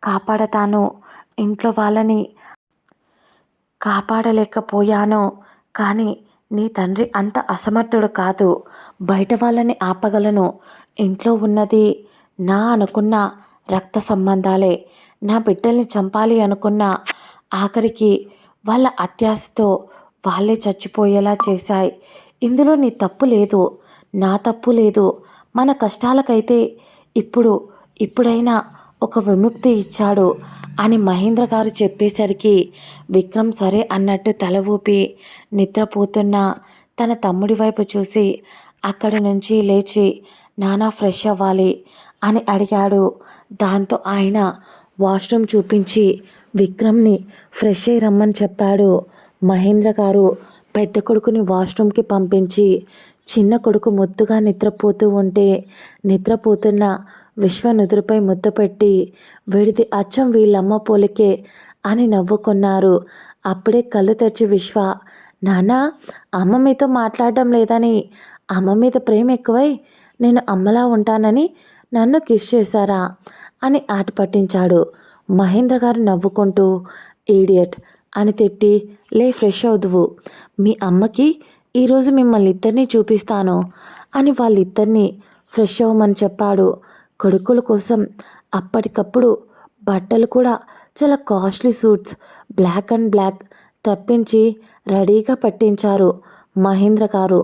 Speaker 1: కాపాడతాను, ఇంట్లో వాళ్ళని కాపాడలేకపోయాను కానీ నీ తండ్రి అంత అసమర్థుడు కాదు, బయట వాళ్ళని ఆపగలను, ఇంట్లో ఉన్నది నా అనుకున్న రక్త సంబంధాలే, నా బిడ్డల్ని చంపాలి అనుకున్న ఆఖరికి వాళ్ళ అత్యాశతో వాళ్ళే చచ్చిపోయేలా చేశాయి, ఇందులో నీ తప్పు లేదు, నా తప్పు లేదు, మన కష్టాలకైతే ఇప్పుడైనా ఒక విముక్తి ఇచ్చాడు అని మహేంద్ర గారు చెప్పేసరికి విక్రమ్ సరే అన్నట్టు తల ఊపి నిద్రపోతున్న తన తమ్ముడి వైపు చూసి అక్కడి నుంచి లేచి నానా ఫ్రెష్ అవ్వాలి అని అడిగాడు. దాంతో ఆయన వాష్రూమ్ చూపించి విక్రమ్ని ఫ్రెష్ అయ్యి రమ్మని చెప్పాడు. మహేంద్ర గారు పెద్ద కొడుకుని వాష్రూమ్కి పంపించి చిన్న కొడుకు ముద్దుగా నిద్రపోతూ ఉంటే నిద్రపోతున్న విశ్వ నుదురుపై ముద్దు పెట్టి వీడిది అచ్చం వీళ్ళమ్మ పోలికే అని నవ్వుకున్నారు. అప్పుడే కళ్ళు తెరిచి విశ్వ, నాన్న అమ్మ మీతో మాట్లాడడం లేదని, అమ్మ మీద ప్రేమ ఎక్కువై నేను అమ్మలా ఉంటానని నన్ను కిస్ చేశారా అని ఆట పట్టించాడు. మహేంద్ర గారు నవ్వుకుంటూ ఈడియట్ అని తిట్టి, లే ఫ్రెష్ అవుదువు, మీ అమ్మకి ఈరోజు మిమ్మల్ని ఇద్దరినీ చూపిస్తాను అని వాళ్ళిద్దరినీ ఫ్రెష్ అవ్వమని చెప్పాడు. కొడుకుల కోసం అప్పటికప్పుడు బట్టలు కూడా చాలా costly suits black and black తప్పించి రెడీగా పట్టించారు మహేంద్ర గారు.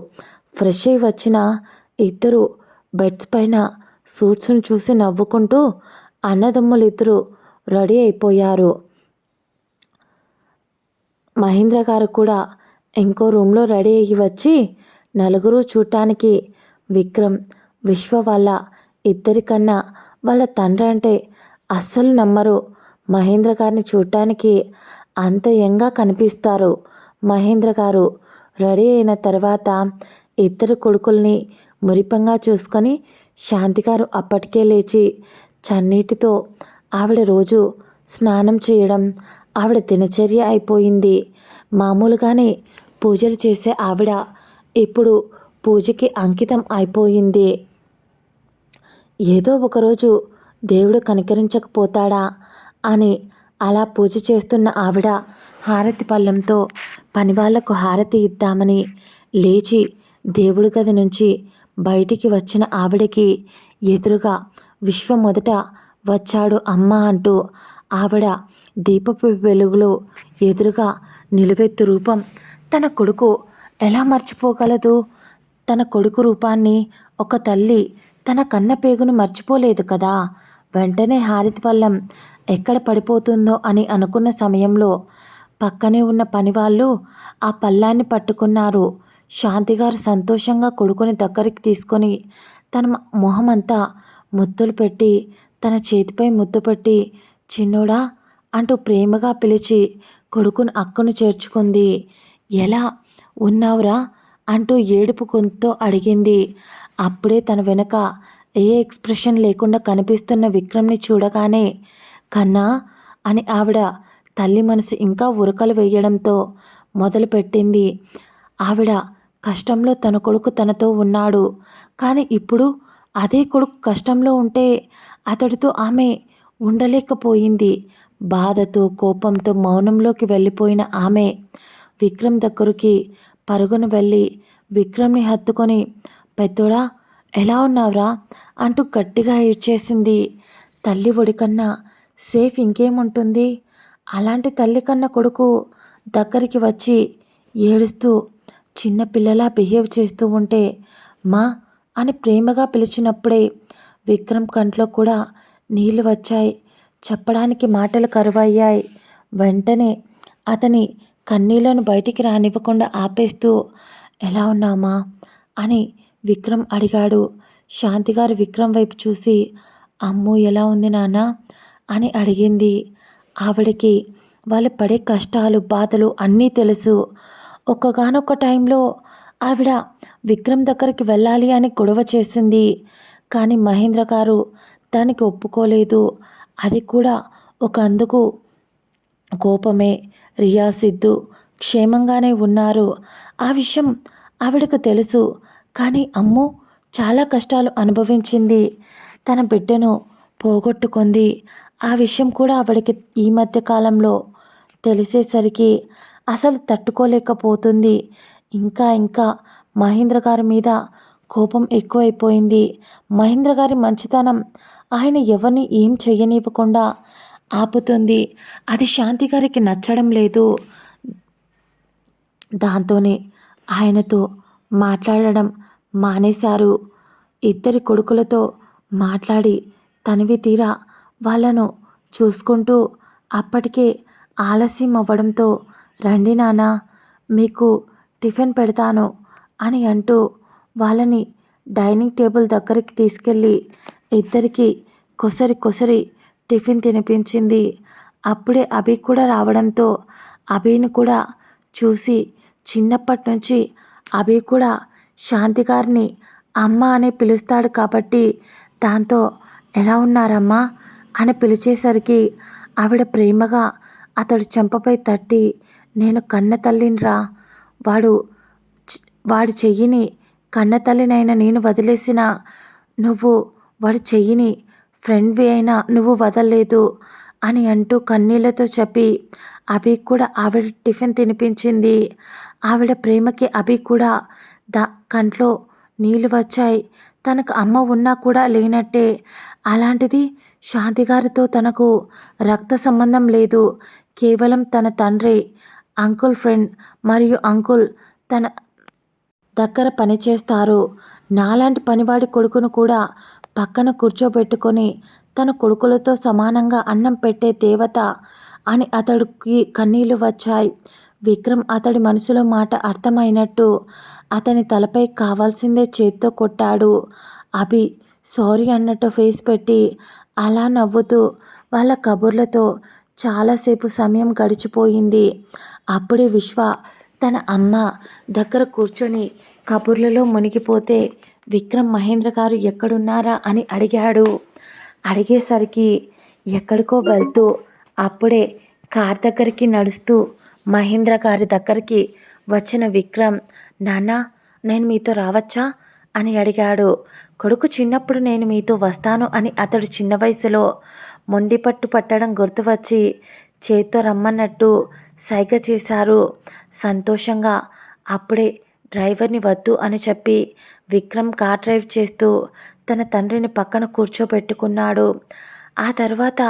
Speaker 1: ఫ్రెష్ అయి వచ్చిన ఇద్దరు బెడ్స్ పైన సూట్స్ను చూసి నవ్వుకుంటూ అన్నదమ్ములిద్దరూ రెడీ అయిపోయారు. మహేంద్ర గారు కూడా ఇంకో రూమ్లో రెడీ అయ్యి వచ్చి నలుగురు చూడటానికి విక్రమ్, విశ్వ వాళ్ళ ఇద్దరికన్నా వాళ్ళ తండ్రి అంటే అస్సలు నమ్మరు. మహేంద్ర గారిని చూడటానికి అంత యంగా కనిపిస్తారు. మహేంద్ర గారు రెడీ అయిన తర్వాత ఇద్దరు కొడుకుల్ని మురిపంగా చూసుకొని శాంతి గారు అప్పటికే లేచి చన్నీటితో ఆవిడ రోజు స్నానం చేయడం ఆవిడ దినచర్య అయిపోయింది. మామూలుగానే పూజలు చేసే ఆవిడ ఇప్పుడు పూజకి అంకితం అయిపోయింది. ఏదో ఒకరోజు దేవుడు కనికరించకపోతాడా అని అలా పూజ చేస్తున్న ఆవిడ హారతి పళ్ళెంతో పనివాళ్లకు హారతి ఇద్దామని లేచి దేవుడి గది నుంచి బయటికి వచ్చిన ఆవిడకి ఎదురుగా విశ్వ మొదట వచ్చాడు అమ్మ అంటూ. ఆవిడ దీపపు వెలుగులో ఎదురుగా నిలువెత్తు రూపం. తన కొడుకు ఎలా మర్చిపోగలదు? తన కొడుకు రూపాన్ని ఒక తల్లి తన కన్న పేగును మర్చిపోలేదు కదా. వెంటనే హారతి పళ్ళెం ఎక్కడ పడిపోతుందో అని అనుకున్న సమయంలో పక్కనే ఉన్న పనివాళ్ళు ఆ పళ్ళాన్ని పట్టుకున్నారు. శాంతిగారు సంతోషంగా కొడుకుని దగ్గరికి తీసుకొని తన మొహమంతా ముద్దులు పెట్టి తన చేతిపై ముద్దు పెట్టి చిన్నోడా అంటూ ప్రేమగా పిలిచి కొడుకును అక్కును చేర్చుకుంది. ఎలా ఉన్నావురా అంటూ ఏడుపు గొంతుతో అడిగింది. అప్పుడే తన వెనక ఏ ఎక్స్ప్రెషన్ లేకుండా కనిపిస్తున్న విక్రమ్ని చూడగానే కన్నా అని ఆవిడ తల్లి మనసు ఇంకా ఉరకలు వేయడంతో మొదలుపెట్టింది. ఆవిడ కష్టంలో తన కొడుకు తనతో ఉన్నాడు, కానీ ఇప్పుడు అదే కొడుకు కష్టంలో ఉంటే అతడితో ఆమె ఉండలేకపోయింది. బాధతో కోపంతో మౌనంలోకి వెళ్ళిపోయిన ఆమె విక్రమ్ దగ్గరికి పరుగున వెళ్ళి విక్రమ్ని హత్తుకొని పెద్దోడా ఎలా ఉన్నావురా అంటూ గట్టిగా ఏడ్చేసింది. తల్లి ఒడికన్నా సేఫ్ ఇంకేముంటుంది? అలాంటి తల్లి కన్న కొడుకు దగ్గరికి వచ్చి ఏడుస్తూ చిన్న పిల్లలా బిహేవ్ చేస్తూ ఉంటే మా అని ప్రేమగా పిలిచినప్పుడే విక్రమ్ కంట్లో కూడా నీళ్లు వచ్చాయి. చెప్పడానికి మాటలు కరువయ్యాయి. వెంటనే అతని కన్నీళ్లను బయటికి రానివ్వకుండా ఆపేస్తూ ఎలా ఉన్నామా అని విక్రమ్ అడిగాడు. శాంతిగారు విక్రమ్ వైపు చూసి అమ్ము ఎలా ఉంది నాన్న అని అడిగింది. ఆవిడకి వాళ్ళు పడే కష్టాలు బాధలు అన్నీ తెలుసు. ఒక్కగానొక్క టైంలో ఆవిడ విక్రమ్ దగ్గరికి వెళ్ళాలి అని గొడవ చేసింది, కానీ మహేంద్ర గారు దానికి ఒప్పుకోలేదు. అది కూడా ఒక అందుకు కోపమే. రియా సిద్ధు క్షేమంగానే ఉన్నారు. ఆ విషయం ఆవిడకు తెలుసు. కానీ అమ్ము చాలా కష్టాలు అనుభవించింది. తన బిడ్డను పోగొట్టుకుంది. ఆ విషయం కూడా ఆవిడకి ఈ మధ్య కాలంలో తెలిసేసరికి అసలు తట్టుకోలేకపోతుంది. ఇంకా ఇంకా మహేంద్ర గారి మీద కోపం ఎక్కువైపోయింది. మహేంద్ర గారి మంచితనం ఆయన ఎవరిని ఏం చెయ్యనివ్వకుండా ఆపుతుంది. అది శాంతి గారికి నచ్చడం లేదు. దాంతోనే ఆయనతో మాట్లాడడం మానేశారు. ఇద్దరి కొడుకులతో మాట్లాడి తనివి తీరా వాళ్ళను చూసుకుంటూ అప్పటికే ఆలస్యం అవ్వడంతో రండి నాన్న మీకు టిఫిన్ పెడతాను అని అంటూ వాళ్ళని డైనింగ్ టేబుల్ దగ్గరికి తీసుకెళ్ళి ఇద్దరికి కొసరి కొసరి టిఫిన్ తినిపించింది. అప్పుడే అభి కూడా రావడంతో అభిని కూడా చూసి చిన్నప్పటి నుంచి అభి కూడా శాంతి గారిని అమ్మ అని పిలుస్తాడు కాబట్టి దాంతో ఎలా ఉన్నారమ్మా అని పిలిచేసరికి ఆవిడ ప్రేమగా అతడు చెంపపై తట్టి నేను కన్న తల్లినిరా, వాడు వాడి చెయ్యిని కన్న తల్లినైన నేను వదిలేసిన నువ్వు వాడి చెయ్యిని ఫ్రెండ్వి అయినా నువ్వు వదలలేదు అని అంటూ కన్నీళ్లతో చెప్పి అభికి కూడా ఆవిడ టిఫిన్ తినిపించింది. ఆవిడ ప్రేమకి అభి కూడా ద కంట్లో నీళ్ళు వచ్చాయి. తనకు అమ్మ ఉన్నా కూడా లేనట్టే. అలాంటిది శాంతి గారితో తనకు రక్త సంబంధం లేదు. కేవలం తన తండ్రి, అంకుల్ ఫ్రెండ్ మరియు అంకుల్ తన దగ్గర పనిచేస్తారు. నాలాంటి పనివాడి కొడుకును కూడా పక్కన కూర్చోబెట్టుకొని తన కొడుకులతో సమానంగా అన్నం పెట్టే దేవత అని అతడికి కన్నీళ్లు వచ్చాయి. విక్రమ్ అతడి మనసులో మాట అర్థమైనట్టు అతని తలపై కావాల్సిందే చేత్తో కొట్టాడు. అభి సారీ అన్నట్టు ఫేస్ పెట్టి అలా నవ్వుతూ వాళ్ళ కబుర్లతో చాలాసేపు సమయం గడిచిపోయింది. అప్పుడే విశ్వ తన అమ్మ దగ్గర కూర్చొని కబుర్లలో మునిగిపోతే విక్రమ్ మహేంద్ర గారు ఎక్కడున్నారా అని అడిగాడు. అడిగేసరికి ఎక్కడికో వెళ్తూ అప్పుడే కార్ దగ్గరికి నడుస్తూ మహేంద్ర గారి దగ్గరికి వచ్చిన విక్రమ్, నాన్న నేను మీతో రావచ్చా అని అడిగాడు. కొడుకు చిన్నప్పుడు నేను మీతో వస్తాను అని అతడు చిన్న వయసులో మొండి పట్టు పట్టడం గుర్తువచ్చి చేత్తో రమ్మన్నట్టు సైగ చేశారు. సంతోషంగా అప్పుడే డ్రైవర్ని వద్దు అని చెప్పి విక్రమ్ కార్ డ్రైవ్ చేస్తూ తన తండ్రిని పక్కన కూర్చోబెట్టుకున్నాడు. ఆ తర్వాత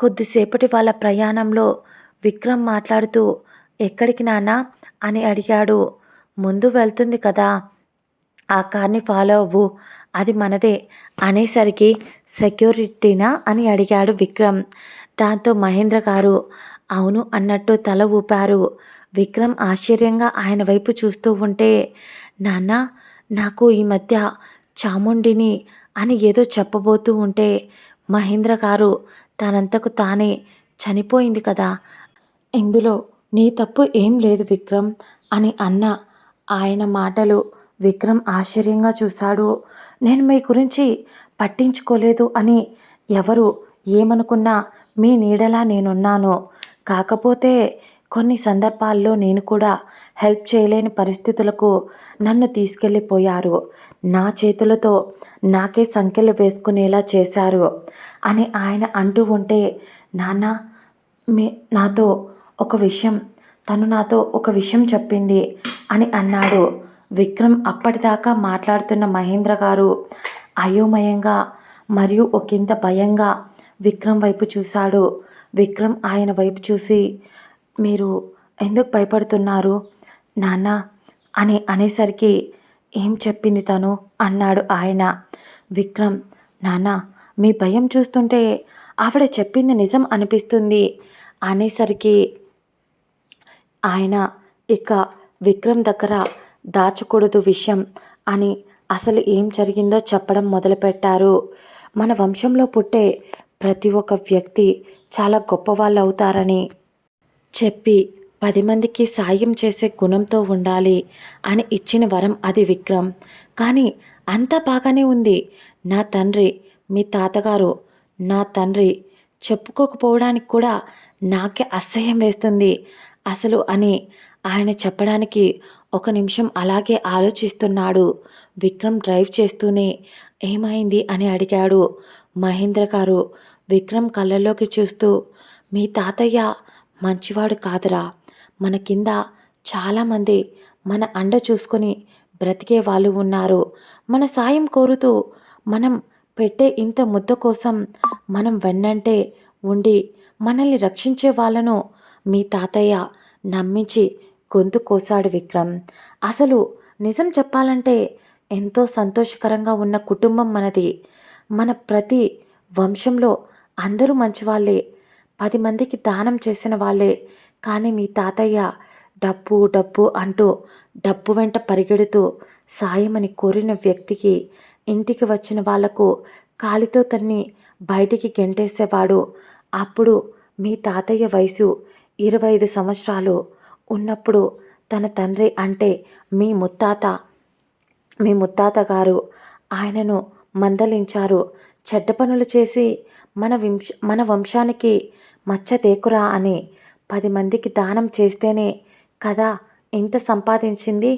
Speaker 1: కొద్దిసేపటి వాళ్ళ ప్రయాణంలో విక్రమ్ మాట్లాడుతూ ఎక్కడికి నాన్న అని అడిగాడు. ముందు వెళ్తుంది కదా, ఆ కార్ని ఫాలో అవ్వు, అది మనదే అనేసరికి సెక్యూరిటీనా అని అడిగాడు విక్రమ్. దాంతో మహేంద్ర గారు అవును అన్నట్టు తల ఊపారు. విక్రమ్ ఆశ్చర్యంగా ఆయన వైపు చూస్తూ ఉంటే, నాన్న నాకు ఈ మధ్య చాముండిని అని ఏదో చెప్పబోతూ ఉంటే మహేంద్ర గారు తనంతకు తానే చనిపోయింది కదా, ఇందులో నీ తప్పు ఏం లేదు విక్రమ్ అని అన్న ఆయన మాటలు విక్రమ్ ఆశ్చర్యంగా చూశాడు. నేను మీ గురించి పట్టించుకోలేదు అని ఎవరు ఏమనుకున్నా మీ నీడలా నేనున్నాను. కాకపోతే కొన్ని సందర్భాల్లో నేను కూడా హెల్ప్ చేయలేని పరిస్థితులకు నన్ను తీసుకెళ్ళిపోయారు. నా చేతులతో నాకే సంకెళ్ళు వేసుకునేలా చేశారు అని ఆయన అంటూ ఉంటే, నాన్న మీ నాతో ఒక విషయం తను నాతో ఒక విషయం చెప్పింది అని అన్నాడు. విక్రమ్ అప్పటిదాకా మాట్లాడుతున్న మహేంద్ర గారు అయోమయంగా మరియు ఒకంత భయంగా విక్రమ్ వైపు చూశాడు. విక్రమ్ ఆయన వైపు చూసి, మీరు ఎందుకు భయపడుతున్నారు నాన్న అని అనేసరికి, ఏం చెప్పింది తను అన్నాడు ఆయన. విక్రమ్, నాన్న మీ భయం చూస్తుంటే ఆవిడ చెప్పింది నిజం అనిపిస్తుంది అనేసరికి ఆయన ఇక విక్రమ్ దగ్గర దాచకూడదు విషయం అని అసలు ఏం జరిగిందో చెప్పడం మొదలుపెట్టారు. మన వంశంలో పుట్టే ప్రతి ఒక్క వ్యక్తి చాలా గొప్పవాళ్ళు అవుతారని చెప్పి 10 మందికి సాయం చేసే గుణంతో ఉండాలి అని ఇచ్చిన వరం అది విక్రమ్. కానీ అంతా బాగానే ఉంది. నా తండ్రి, మీ తాతగారు, నా తండ్రి చెప్పుకోకపోవడానికి కూడా నాకే అసహ్యం వేస్తుంది అసలు అని ఆయన చెప్పడానికి ఒక నిమిషం అలాగే ఆలోచిస్తున్నాడు. విక్రమ్ డ్రైవ్ చేస్తూనే ఏమైంది అని అడిగాడు. మహేంద్ర గారు విక్రమ్ కళ్ళల్లోకి చూస్తూ, మీ తాతయ్య మంచివాడు కాదురా, మన కింద చాలామంది మన అండ చూసుకొని బ్రతికే వాళ్ళు ఉన్నారు. మన సాయం కోరుతూ మనం పెట్టే ఇంత ముద్ద కోసం మనం వెన్నంటే ఉండి మనల్ని రక్షించే వాళ్ళను మీ తాతయ్య నమ్మించి గొంతు కోసాడు విక్రమ్. అసలు నిజం చెప్పాలంటే ఎంతో సంతోషకరంగా ఉన్న కుటుంబం మనది. మన ప్రతి వంశంలో అందరూ మంచివాళ్ళే, 10 మందికి దానం చేసిన వాళ్ళే. కానీ మీ తాతయ్య డబ్బు డబ్బు అంటూ డబ్బు వెంట పరిగెడుతూ సాయమని కోరిన వ్యక్తికి ఇంటికి వచ్చిన వాళ్లకు కాలితో తన్ని బయటికి గెంటేసేవాడు. అప్పుడు మీ తాతయ్య వయసు 25 సంవత్సరాలు ఉన్నప్పుడు తన తండ్రి అంటే మీ ముత్తాత గారు ఆయనను మందలించారు. చెడ్డ పనులు చేసి మన వంశానికి మచ్చ తేకురా అని 10 మందికి దానం చేస్తేనే కదా ఇంత సంపాదించింది,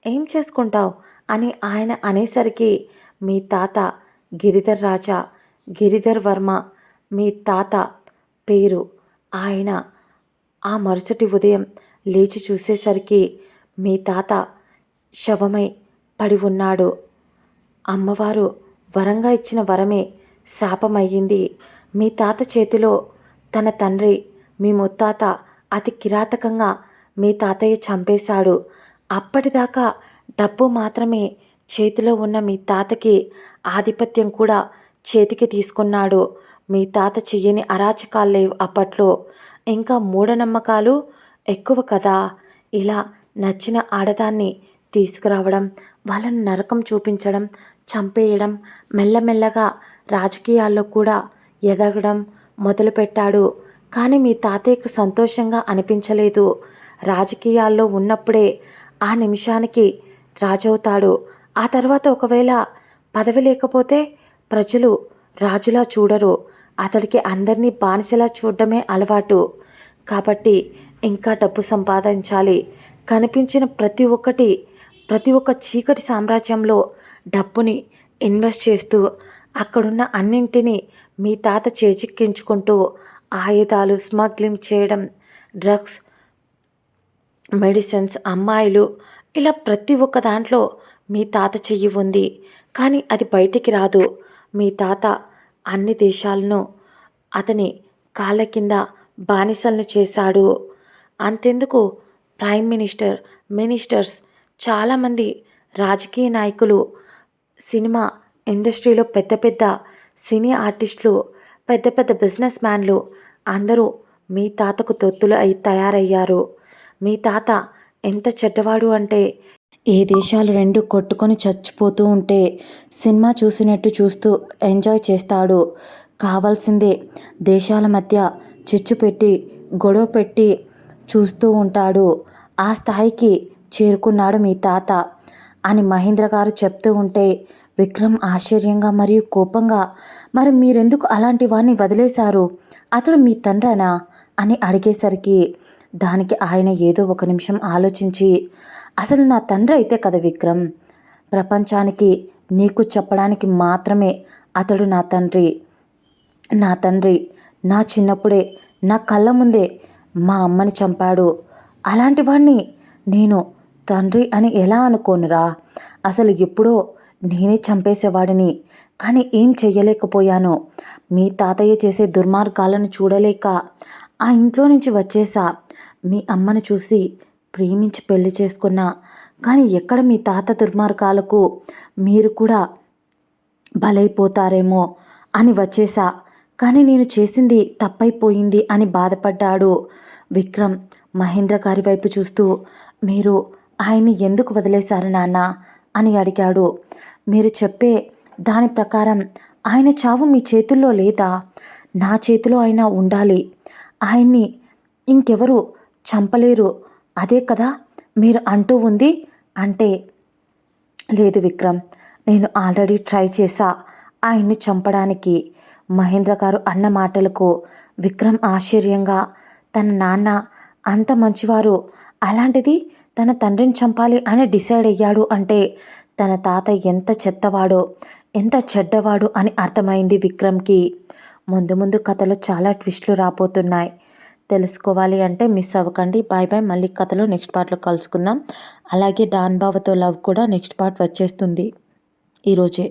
Speaker 1: ఏం చేసుకుంటావు అని ఆయన అనేసరికి మీ తాత గిరిధర్ రాజా, గిరిధర్ వర్మ మీ తాత పేరు. ఆయన ఆ మరుసటి ఉదయం లేచి చూసేసరికి మీ తాత శవమై పడి ఉన్నాడు. అమ్మవారు వరంగా ఇచ్చిన వరమే శాపమయ్యింది. మీ తాత చేతిలో తన తండ్రి, మీ ముత్తాత అతి కిరాతకంగా మీ తాతయ్య చంపేశాడు. అప్పటిదాకా డబ్బు మాత్రమే చేతిలో ఉన్న మీ తాతకి ఆధిపత్యం కూడా చేతికి తీసుకున్నాడు. మీ తాత చెయ్యని అరాచకాలు లేవు అప్పట్లో. ఇంకా మూఢనమ్మకాలు ఎక్కువ కదా. ఇలా నచ్చిన ఆడదాన్ని తీసుకురావడం, వాళ్ళను నరకం చూపించడం, చంపేయడం, మెల్లమెల్లగా రాజకీయాల్లో కూడా ఎదగడం మొదలుపెట్టాడు. కానీ మీ తాతయ్యకు సంతోషంగా అనిపించలేదు. రాజకీయాల్లో ఉన్నప్పుడే ఆ నిమిషానికి రాజవుతాడు. ఆ తర్వాత ఒకవేళ పదవి లేకపోతే ప్రజలు రాజులా చూడరు. అతడికి అందరినీ బానిసలా చూడడమే అలవాటు. కాబట్టి ఇంకా డబ్బు సంపాదించాలి. కనిపించిన ప్రతి ఒక్క చీకటి సామ్రాజ్యంలో డబ్బుని ఇన్వెస్ట్ చేస్తూ అక్కడున్న అన్నింటినీ మీ తాత చేజిక్కించుకుంటూ ఆయుధాలు స్మగ్లింగ్ చేయడం, డ్రగ్స్, మెడిసిన్స్, అమ్మాయిలు, ఇలా ప్రతి ఒక్క దాంట్లో మీ తాత చెయ్యి ఉంది. కానీ అది బయటికి రాదు. మీ తాత అన్ని దేశాలను అతని కాళ్ళ కింద బానిసలను చేశాడు. అంతెందుకు, ప్రైమ్ మినిస్టర్, మినిస్టర్స్, చాలామంది రాజకీయ నాయకులు, సినిమా ఇండస్ట్రీలో పెద్ద పెద్ద సినీ ఆర్టిస్టులు, పెద్ద పెద్ద బిజినెస్ మ్యాన్లు అందరూ మీ తాతకు తొత్తులు తయారయ్యారు. మీ తాత ఎంత చెడ్డవాడు అంటే, ఏ దేశాలు రెండు కొట్టుకొని చచ్చిపోతూ ఉంటే సినిమా చూసినట్టు చూస్తూ ఎంజాయ్ చేస్తాడు. కావాల్సిందే దేశాల మధ్య చిచ్చు పెట్టి గొడవ పెట్టి చూస్తూ ఉంటాడు. ఆ స్థాయికి చేరుకున్నాడు మీ తాత అని మహేంద్ర గారు చెప్తూ ఉంటే విక్రమ్ ఆశ్చర్యంగా మరియు కోపంగా, మరి మీరెందుకు అలాంటి వాడిని వదిలేశారు? అతడు మీ తండ్రేనా అని అడిగేసరికి దానికి ఆయన ఏదో ఒక నిమిషం ఆలోచించి, అసలు నా తండ్రి అయితే కదా విక్రమ్, ప్రపంచానికి నీకు చెప్పడానికి మాత్రమే అతడు నా తండ్రి. నా చిన్నప్పుడే నా కళ్ళ ముందే మా అమ్మని చంపాడు. అలాంటి వాడిని నేను తండ్రి అని ఎలా అనుకోనురా? అసలు ఎప్పుడో నేనే చంపేసేవాడిని. కానీ ఏం చెయ్యలేకపోయాను. మీ తాతయ్య చేసే దుర్మార్గాలను చూడలేక ఆ ఇంట్లో నుంచి వచ్చేసా. మీ అమ్మను చూసి ప్రేమించి పెళ్లి చేసుకున్నా. కానీ ఎక్కడ మీ తాత దుర్మార్గాలకు మీరు కూడా బలైపోతారేమో అని వచ్చేసా. కానీ నేను చేసింది తప్పైపోయింది అని బాధపడ్డాడు విక్రమ్. మహేంద్ర గారి వైపు చూస్తూ, మీరు ఆయన్ని ఎందుకు వదిలేశారు నాన్న అని అడిగాడు. మీరు చెప్పే దాని ప్రకారం ఆయన చావు మీ చేతుల్లో లేదా? నా చేతిలో అయినా ఉండాలి. ఆయన్ని ఇంకెవరు చంపలేరు, అదే కదా మీరు అంటూ ఉంది అంటే. లేదు విక్రమ్, నేను ఆల్రెడీ ట్రై చేశా ఆయన్ని చంపడానికి. మహేంద్ర గారు అన్న మాటలకు విక్రమ్ ఆశ్చర్యంగా, తన నాన్న అంత మంచివారు, అలాంటిది తన తండ్రిని చంపాలి అని డిసైడ్ అయ్యాడు అంటే తన తాత ఎంత చెత్తవాడో, ఎంత చెడ్డవాడు అని అర్థమైంది విక్రమ్కి. ముందు ముందు కథలో చాలా ట్విస్టులు రాబోతున్నాయి. తెలుసుకోవాలి అంటే మిస్ అవ్వకండి. Bye bye. మళ్ళీ కథలో నెక్స్ట్ పార్ట్లో కలుసుకుందాం. అలాగే డాన్ బావతో లవ్ కూడా నెక్స్ట్ పార్ట్ వచ్చేస్తుంది ఈరోజే.